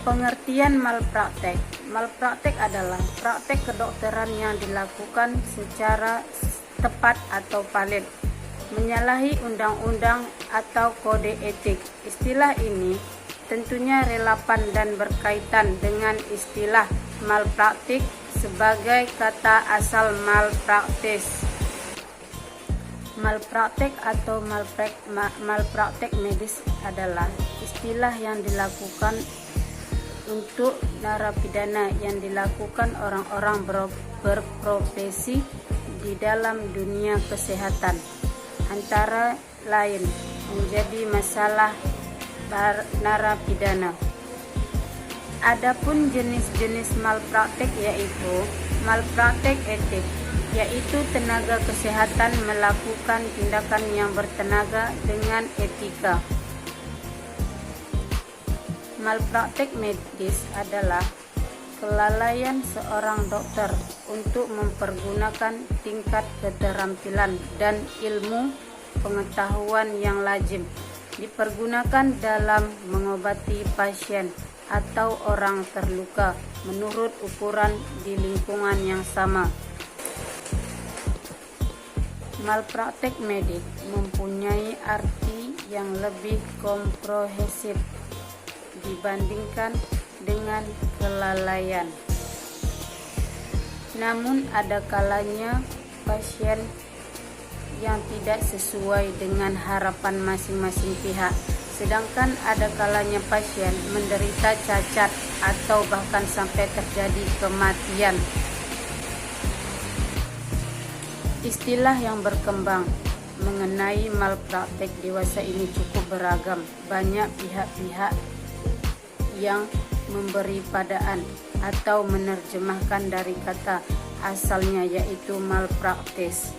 Pengertian malpraktek. Malpraktek adalah praktek kedokteran yang dilakukan secara tepat atau valid, menyalahi undang-undang atau kode etik. Istilah ini tentunya relevan dan berkaitan dengan istilah malpraktik sebagai kata asal malpraktis. Malpraktek atau malpraktek medis adalah istilah yang dilakukan untuk narapidana yang dilakukan orang-orang berprofesi di dalam dunia kesehatan, antara lain menjadi masalah narapidana. Adapun jenis-jenis malpraktek yaitu malpraktek etik, yaitu tenaga kesehatan melakukan tindakan yang bertenaga dengan etika. Malpraktek medis adalah kelalaian seorang dokter untuk mempergunakan tingkat keterampilan dan ilmu pengetahuan yang lazim dipergunakan dalam mengobati pasien atau orang terluka menurut ukuran di lingkungan yang sama. Malpraktek medik mempunyai arti yang lebih komprehensif dibandingkan dengan kelalaian. Namun ada kalanya pasien yang tidak sesuai dengan harapan masing-masing pihak, sedangkan ada kalanya pasien menderita cacat atau bahkan sampai terjadi kematian. Istilah yang berkembang mengenai malpraktek dewasa ini cukup beragam. Banyak pihak-pihak yang memberi padaan atau menerjemahkan dari kata asalnya, yaitu malpraktis.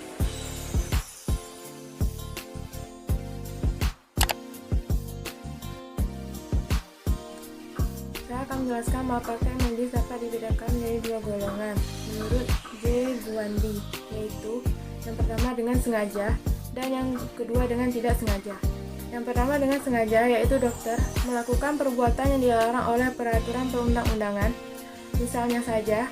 Saya akan menjelaskan malpraktek medis dapat dibedakan menjadi dua golongan menurut J. Buandi, yaitu yang pertama dengan sengaja dan yang kedua dengan tidak sengaja. Yang pertama dengan sengaja, yaitu dokter melakukan perbuatan yang dilarang oleh peraturan perundang-undangan. Misalnya saja,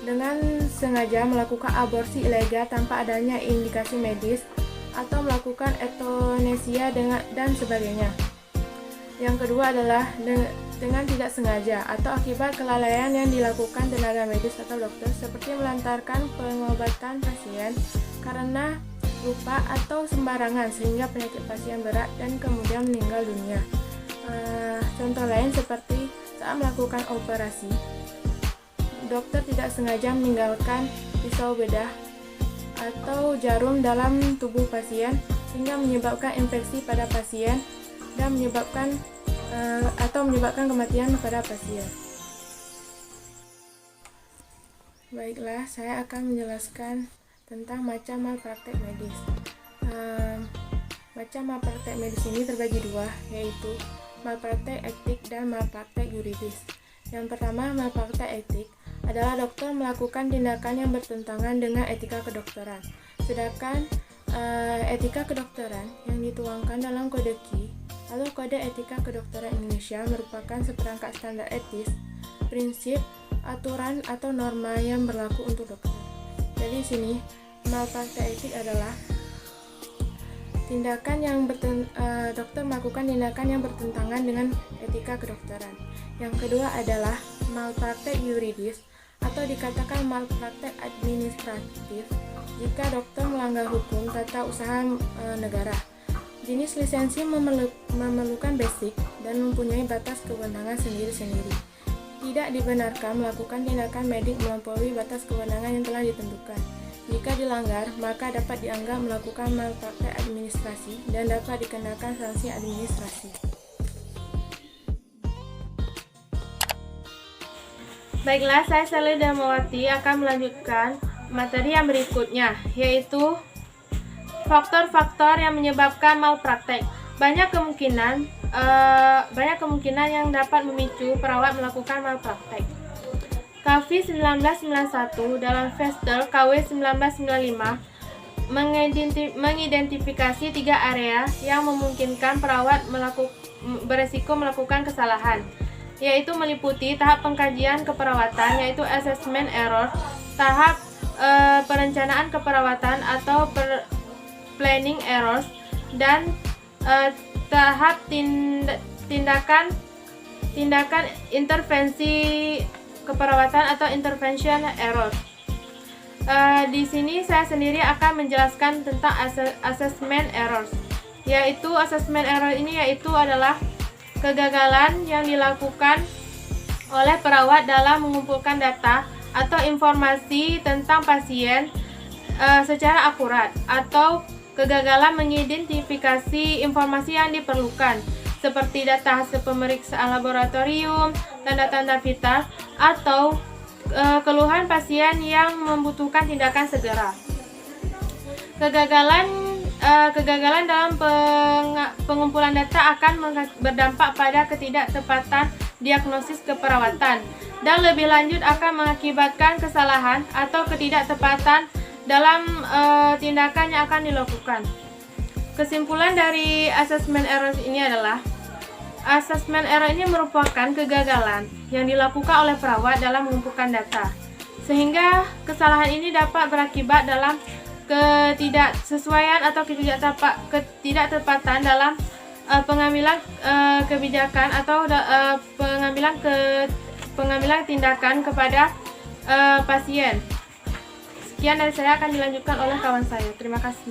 dengan sengaja melakukan aborsi ilegal tanpa adanya indikasi medis, atau melakukan euthanasia dan sebagainya. Yang kedua adalah dengan tidak sengaja atau akibat kelalaian yang dilakukan tenaga medis atau dokter, seperti melantarkan pengobatan pasien karena lupa atau sembarangan sehingga penyakit pasien berat dan kemudian meninggal dunia. Contoh lain seperti saat melakukan operasi, dokter tidak sengaja meninggalkan pisau bedah atau jarum dalam tubuh pasien sehingga menyebabkan infeksi pada pasien dan menyebabkan kematian pada pasien. Baiklah, saya akan menjelaskan tentang macam malpraktek medis. Macam malpraktek medis ini terbagi dua, yaitu malpraktek etik dan malpraktek yuridis. Yang pertama, malpraktek etik adalah dokter melakukan tindakan yang bertentangan dengan etika kedokteran. Sedangkan etika kedokteran yang dituangkan dalam Kode KI atau Kode Etika Kedokteran Indonesia merupakan seperangkat standar etis, prinsip, aturan atau norma yang berlaku untuk dokter. Jadi di sini malpraktek etik adalah dokter melakukan tindakan yang bertentangan dengan etika kedokteran. Yang kedua adalah malpraktek yuridis atau dikatakan malpraktek administratif jika dokter melanggar hukum tata usaha negara. Jenis lisensi memerlukan basic dan mempunyai batas kewenangan sendiri-sendiri. Tidak dibenarkan melakukan tindakan medik melampaui batas kewenangan yang telah ditentukan. Jika dilanggar, maka dapat dianggap melakukan malpraktek administrasi dan dapat dikenakan sanksi administrasi. Baiklah, saya Sally Damawati akan melanjutkan materi yang berikutnya, yaitu faktor-faktor yang menyebabkan malpraktek. Banyak kemungkinan yang dapat memicu perawat melakukan malpraktek. KAVI 1991 dalam Vestel KW 1995 mengidentifikasi 3 area yang memungkinkan perawat beresiko melakukan kesalahan. yaitu meliputi tahap pengkajian keperawatan, yaitu assessment error, tahap perencanaan keperawatan atau planning errors, dan tahap tindakan intervensi keperawatan atau intervention errors. Di sini saya sendiri akan menjelaskan tentang assessment errors. Yaitu assessment error ini adalah kegagalan yang dilakukan oleh perawat dalam mengumpulkan data atau informasi tentang pasien secara akurat, atau kegagalan mengidentifikasi informasi yang diperlukan seperti data hasil pemeriksaan laboratorium, tanda-tanda vital, atau keluhan pasien yang membutuhkan tindakan segera. Kegagalan dalam pengumpulan data akan berdampak pada ketidaktepatan diagnosis keperawatan, dan lebih lanjut akan mengakibatkan kesalahan atau ketidaktepatan dalam tindakan yang akan dilakukan. Kesimpulan dari assessment errors ini adalah assessment error ini merupakan kegagalan yang dilakukan oleh perawat dalam mengumpulkan data, sehingga kesalahan ini dapat berakibat dalam ketidaksesuaian atau ketidaktepatan dalam pengambilan kebijakan atau pengambilan tindakan kepada pasien. Sekian dari saya, akan dilanjutkan oleh kawan saya. Terima kasih.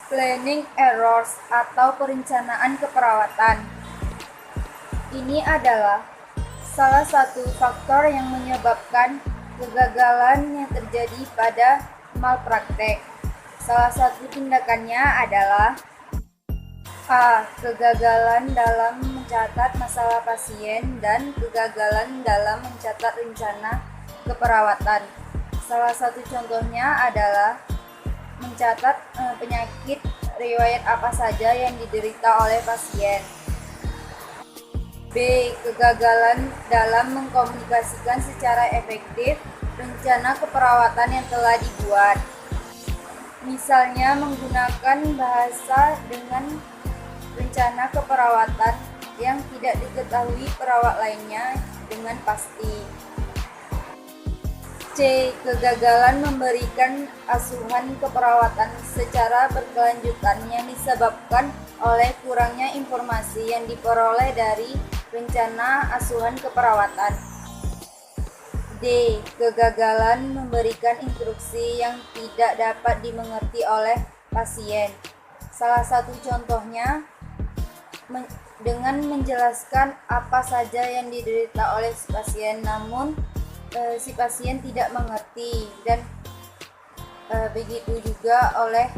Planning errors atau perencanaan keperawatan. Ini adalah salah satu faktor yang menyebabkan kegagalan yang terjadi pada malpraktek. Salah satu tindakannya adalah A. Kegagalan dalam mencatat masalah pasien dan kegagalan dalam mencatat rencana keperawatan. Salah satu contohnya adalah mencatat penyakit riwayat apa saja yang diderita oleh pasien. B. Kegagalan dalam mengkomunikasikan secara efektif rencana keperawatan yang telah dibuat. Misalnya menggunakan bahasa dengan rencana keperawatan yang tidak diketahui perawat lainnya dengan pasti. C. Kegagalan memberikan asuhan keperawatan secara berkelanjutan yang disebabkan oleh kurangnya informasi yang diperoleh dari rencana asuhan keperawatan. D. Kegagalan memberikan instruksi yang tidak dapat dimengerti oleh pasien. Salah satu contohnya dengan menjelaskan apa saja yang diderita oleh si pasien, namun si pasien tidak mengerti, dan begitu juga oleh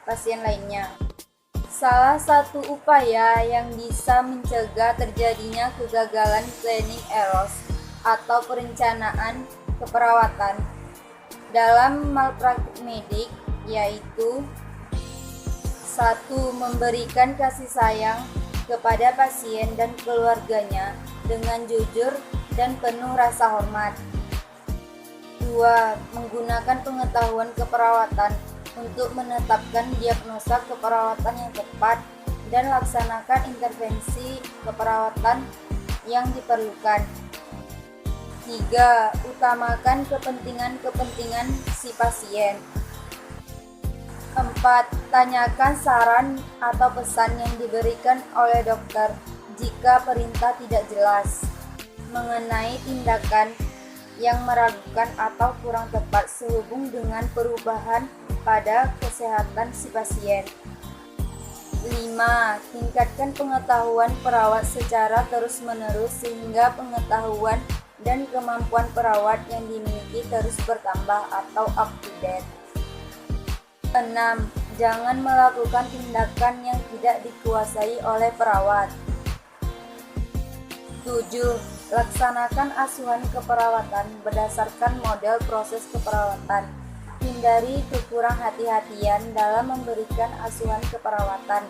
pasien lainnya. Salah satu upaya yang bisa mencegah terjadinya kegagalan planning errors atau perencanaan keperawatan dalam malpraktik medik yaitu 1. Memberikan kasih sayang kepada pasien dan keluarganya dengan jujur dan penuh rasa hormat. 2. Menggunakan pengetahuan keperawatan untuk menetapkan diagnosa keperawatan yang tepat dan laksanakan intervensi keperawatan yang diperlukan. 3. Utamakan kepentingan si pasien. 4. Tanyakan saran atau pesan yang diberikan oleh dokter jika perintah tidak jelas mengenai tindakan yang meragukan atau kurang tepat sehubung dengan perubahan pada kesehatan si pasien. 5. Tingkatkan pengetahuan perawat secara terus-menerus sehingga pengetahuan dan kemampuan perawat yang dimiliki terus bertambah atau up to date. 6. Jangan melakukan tindakan yang tidak dikuasai oleh perawat. 7. Laksanakan asuhan keperawatan berdasarkan model proses keperawatan. Hindari kekurang-hati-hatian dalam memberikan asuhan keperawatan.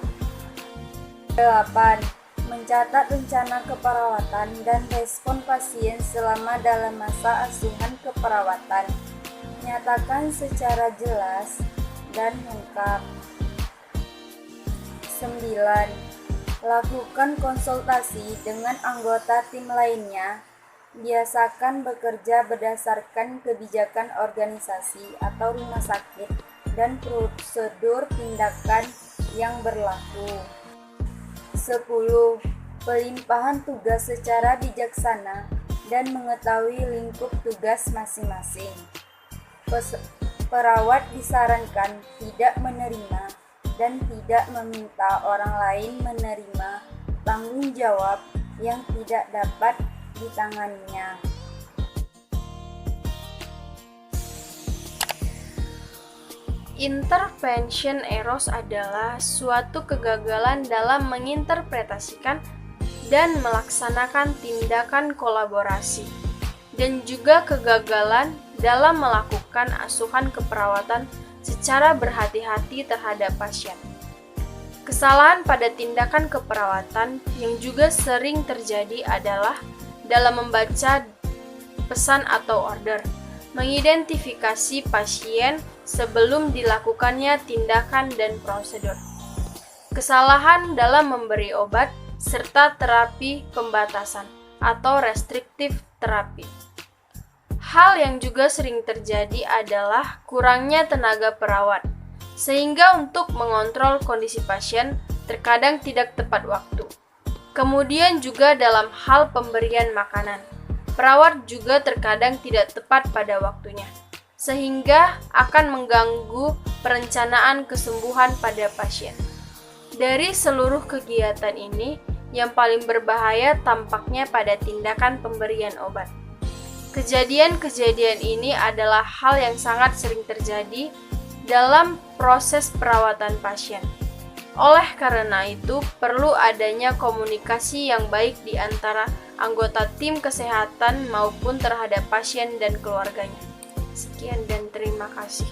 8. Mencatat rencana keperawatan dan respon pasien selama dalam masa asuhan keperawatan. Nyatakan secara jelas dan lengkap. 9. Lakukan konsultasi dengan anggota tim lainnya. Biasakan bekerja berdasarkan kebijakan organisasi atau rumah sakit dan prosedur tindakan yang berlaku. 10. Pelimpahan tugas secara bijaksana dan mengetahui lingkup tugas masing-masing. Perawat disarankan tidak menerima dan tidak meminta orang lain menerima tanggung jawab yang tidak dapat ditanganinya. Intervention errors adalah suatu kegagalan dalam menginterpretasikan dan melaksanakan tindakan kolaborasi, dan juga kegagalan dalam melakukan asuhan keperawatan secara berhati-hati terhadap pasien. Kesalahan pada tindakan keperawatan yang juga sering terjadi adalah dalam membaca pesan atau order, mengidentifikasi pasien sebelum dilakukannya tindakan dan prosedur. Kesalahan dalam memberi obat serta terapi pembatasan atau restriktif terapi. Hal yang juga sering terjadi adalah kurangnya tenaga perawat, sehingga untuk mengontrol kondisi pasien terkadang tidak tepat waktu. Kemudian juga dalam hal pemberian makanan, perawat juga terkadang tidak tepat pada waktunya, sehingga akan mengganggu perencanaan kesembuhan pada pasien. Dari seluruh kegiatan ini, yang paling berbahaya tampaknya pada tindakan pemberian obat. Kejadian-kejadian ini adalah hal yang sangat sering terjadi dalam proses perawatan pasien. Oleh karena itu, perlu adanya komunikasi yang baik di antara anggota tim kesehatan maupun terhadap pasien dan keluarganya. Sekian dan terima kasih.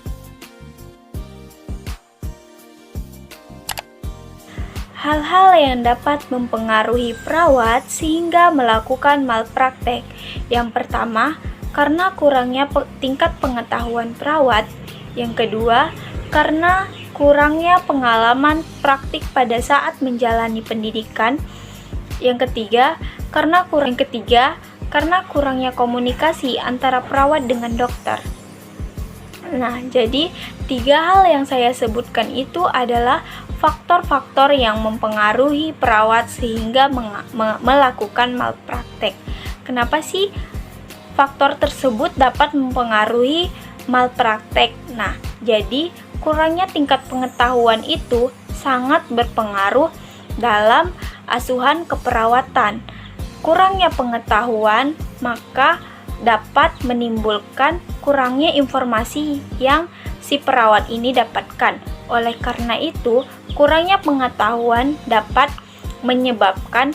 Hal-hal yang dapat mempengaruhi perawat sehingga melakukan malpraktek. Yang pertama, karena kurangnya tingkat pengetahuan perawat. Yang kedua, karena kurangnya pengalaman praktik pada saat menjalani pendidikan. Yang ketiga, karena kurangnya komunikasi antara perawat dengan dokter. Nah, jadi 3 hal yang saya sebutkan itu adalah faktor-faktor yang mempengaruhi perawat sehingga melakukan malpraktek. Kenapa sih faktor tersebut dapat mempengaruhi malpraktek? Nah, jadi kurangnya tingkat pengetahuan itu sangat berpengaruh dalam asuhan keperawatan. Kurangnya pengetahuan maka dapat menimbulkan kurangnya informasi yang si perawat ini dapatkan. Oleh karena itu, kurangnya pengetahuan dapat menyebabkan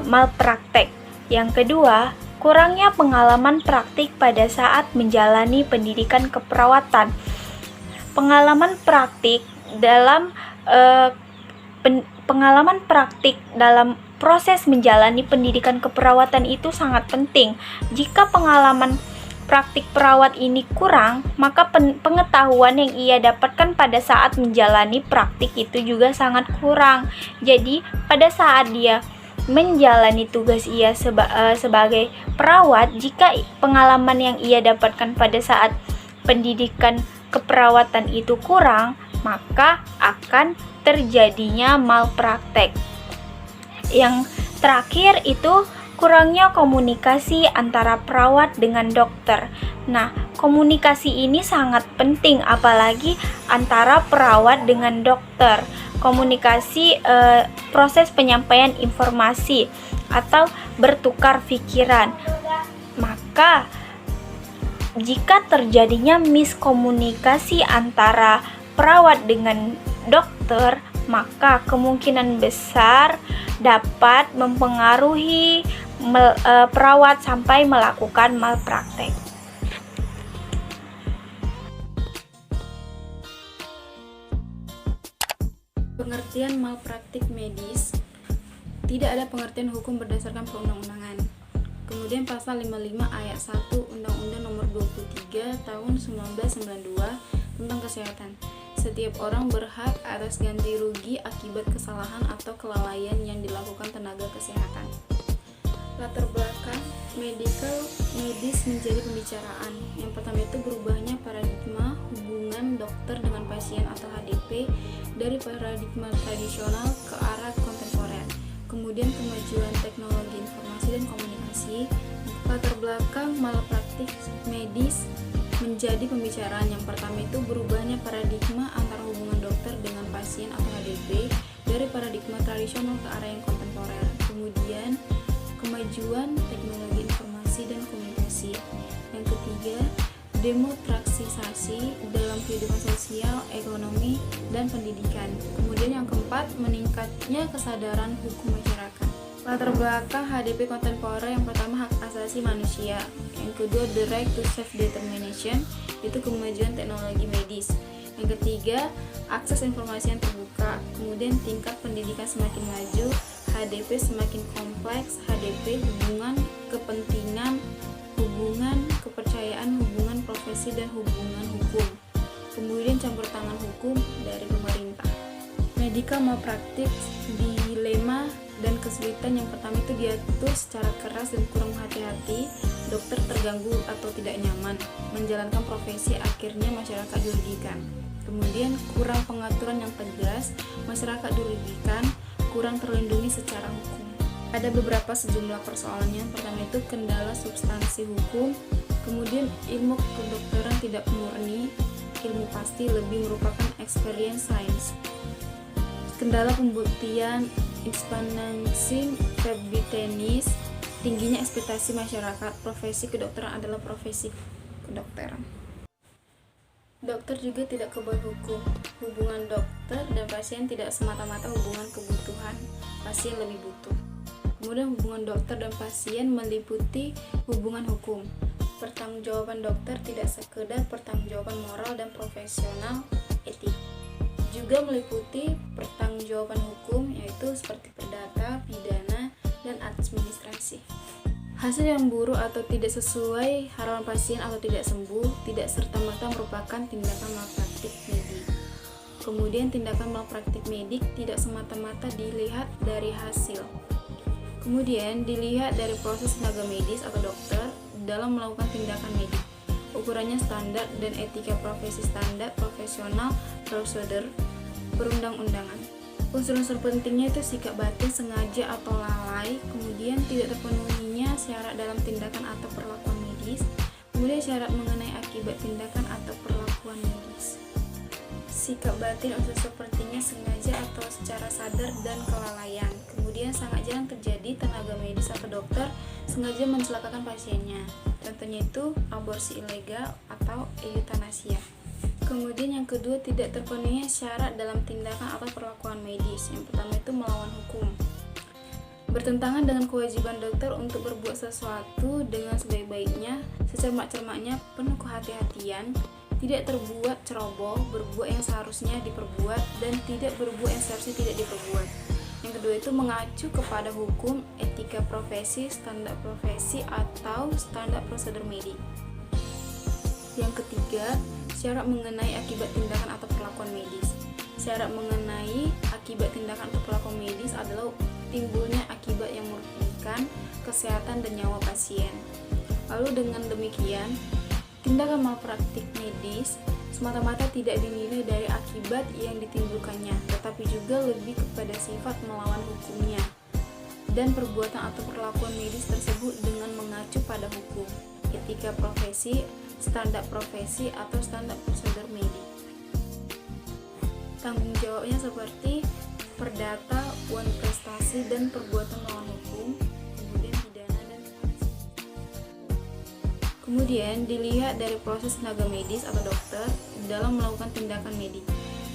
malpraktek. Yang kedua, kurangnya pengalaman praktik pada saat menjalani pendidikan keperawatan. Pengalaman praktik dalam proses menjalani pendidikan keperawatan itu sangat penting. Jika pengalaman praktik perawat ini kurang, maka pengetahuan yang ia dapatkan pada saat menjalani praktik itu juga sangat kurang. Jadi, pada saat dia menjalani tugas ia sebagai perawat, jika pengalaman yang ia dapatkan pada saat pendidikan keperawatan itu kurang, maka akan terjadinya malpraktek. Yang terakhir itu kurangnya komunikasi antara perawat dengan dokter. Nah, komunikasi ini sangat penting apalagi antara perawat dengan dokter. Komunikasi proses penyampaian informasi atau bertukar pikiran. Maka jika terjadinya miskomunikasi antara perawat dengan dokter, maka kemungkinan besar dapat mempengaruhi perawat sampai melakukan malpraktek. Pengertian malpraktik medis. Tidak ada pengertian hukum berdasarkan perundang-undangan. Kemudian pasal 55 ayat 1 Undang-Undang Nomor 23 Tahun 1992 tentang Kesehatan. setiap orang berhak atas ganti rugi akibat kesalahan atau kelalaian yang dilakukan tenaga kesehatan. Latar belakang medis menjadi pembicaraan. Yang pertama itu berubahnya paradigma hubungan dokter dengan pasien atau HDP dari paradigma tradisional ke arah kontemporer. Kemudian kemajuan teknologi informasi dan komunikasi. Latar belakang malapraktik medis menjadi pembicaraan. Yang pertama itu berubahnya paradigma antara hubungan dokter dengan pasien atau HDP dari paradigma tradisional ke arah yang kontemporer. Kemudian kemajuan teknologi informasi dan komunikasi. Yang ketiga, demokratisasi dalam kehidupan sosial, ekonomi, dan pendidikan. Kemudian yang keempat, meningkatnya kesadaran hukum masyarakat. Latar belakang HDP kontemporer, yang pertama hak asasi manusia, yang kedua the right to self-determination, itu kemajuan teknologi medis. Yang ketiga, akses informasi yang terbuka. Kemudian tingkat pendidikan semakin maju, HDP semakin kompleks, HDP hubungan kepentingan, hubungan kepercayaan, hubungan profesi, dan hubungan hukum. Kemudian campur tangan hukum dari pemerintah. Medical malpractice, dilema dan kesulitan. Yang pertama itu diatur secara keras dan kurang hati-hati, dokter terganggu atau tidak nyaman menjalankan profesi, akhirnya masyarakat dirugikan. Kemudian kurang pengaturan yang tegas, masyarakat dirugikan, kurang terlindungi secara hukum. Ada beberapa sejumlah persoalannya. Pertama itu kendala substansi hukum, kemudian ilmu kedokteran tidak murni, ilmu pasti lebih merupakan experience science. Kendala pembuktian, expansion verbitenis, tingginya ekspektasi masyarakat, profesi kedokteran adalah profesi kedokteran. Dokter juga tidak kebal hukum. Hubungan dokter dan pasien tidak semata-mata hubungan kebutuhan, pasien lebih butuh. Kemudian hubungan dokter dan pasien meliputi hubungan hukum. Pertanggungjawaban dokter tidak sekedar pertanggungjawaban moral dan profesional, etik. Juga meliputi pertanggungjawaban hukum, yaitu seperti perdata, pidana, dan administrasi. Hasil yang buruk atau tidak sesuai harapan pasien atau tidak sembuh tidak serta-merta merupakan tindakan malpraktik medik. Kemudian tindakan malpraktik medik tidak semata-mata dilihat dari hasil. Kemudian dilihat dari proses tenaga medis atau dokter dalam melakukan tindakan medik. Ukurannya standar dan etika profesi standar, profesional, prosedur, perundang-undangan. Unsur-unsur pentingnya itu sikap batin sengaja atau lalai, kemudian tidak terpenuhinya syarat dalam tindakan atau perlakuan medis, kemudian syarat mengenai akibat tindakan atau perlakuan medis. Sikap batin unsur pentingnya sengaja atau secara sadar dan kelalaian. Kemudian sangat jarang terjadi tenaga medis atau dokter sengaja mencelakakan pasiennya. Contohnya itu aborsi ilegal atau eutanasia. Kemudian yang kedua, tidak terpenuhinya syarat dalam tindakan atau perlakuan medis. Yang pertama itu melawan hukum. Bertentangan dengan kewajiban dokter untuk berbuat sesuatu dengan sebaik-baiknya, secermat-cermatnya, penuh kehati-hatian, tidak terbuat ceroboh, berbuat yang seharusnya diperbuat, dan tidak berbuat yang seharusnya tidak diperbuat. Yang kedua itu mengacu kepada hukum, etika profesi, standar profesi, atau standar prosedur medik. Yang ketiga, syarat mengenai akibat tindakan atau perlakuan medis. Syarat mengenai akibat tindakan atau perlakuan medis adalah timbulnya akibat yang merugikan kesehatan dan nyawa pasien. Lalu dengan demikian, tindakan malpraktik medis semata-mata tidak dinilai dari akibat yang ditimbulkannya, tetapi juga lebih kepada sifat melawan hukumnya dan perbuatan atau perlakuan medis tersebut dengan mengacu pada hukum, etika profesi, standar profesi, atau standar prosedur medik. Tanggung jawabnya seperti perdata, uang prestasi, dan perbuatan melawan hukum, kemudian pidana dan sanksi. Kemudian dilihat dari proses tenaga medis atau dokter dalam melakukan tindakan medik.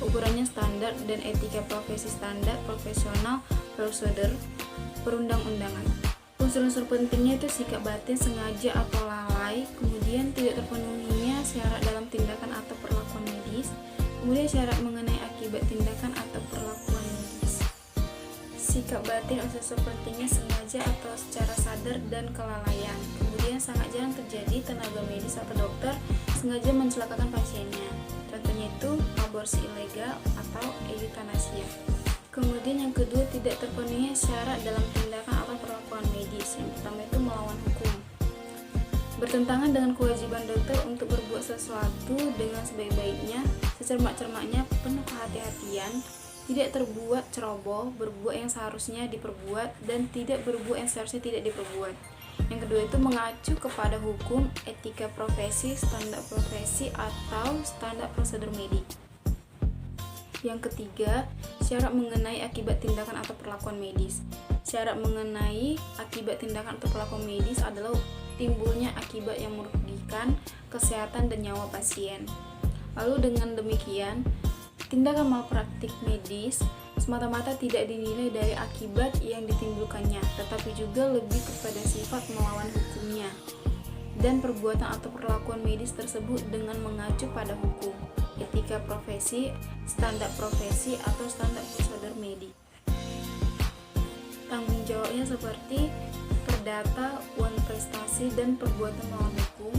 Ukurannya standar dan etika profesi standar, profesional, prosedur, perundang-undangan. Unsur-unsur pentingnya itu sikap batin sengaja atau lalai, kemudian tidak terpenuhinya syarat dalam tindakan atau perlakuan medis, kemudian syarat mengenai akibat tindakan atau perlakuan medis. Sikap batin unsur pentingnya sengaja atau secara sadar dan kelalaian. Kemudian sangat jarang terjadi tenaga medis atau dokter sengaja mencelakakan pasiennya. Contohnya itu aborsi ilegal atau eutanasia. Kemudian yang kedua, tidak terpenuhi syarat dalam tindakan atau perlakuan medis. Yang pertama itu melawan hukum. Bertentangan dengan kewajiban dokter untuk berbuat sesuatu dengan sebaik-baiknya, secermat-cermatnya, penuh kehati-hatian, tidak terbuat ceroboh, berbuat yang seharusnya diperbuat, dan tidak berbuat yang seharusnya tidak diperbuat. Yang kedua itu mengacu kepada hukum, etika profesi, standar profesi, atau standar prosedur medik. Yang ketiga, syarat mengenai akibat tindakan atau perlakuan medis. Syarat mengenai akibat tindakan atau perlakuan medis adalah timbulnya akibat yang merugikan kesehatan dan nyawa pasien. Lalu dengan demikian, tindakan malpraktik medis semata-mata tidak dinilai dari akibat yang ditimbulkannya, tetapi juga lebih kepada sifat melawan hukumnya dan perbuatan atau perlakuan medis tersebut dengan mengacu pada hukum, etika profesi, standar profesi, atau standar prosedur medik. Tanggung jawabnya seperti perdata, uang prestasi, dan perbuatan melawan hukum,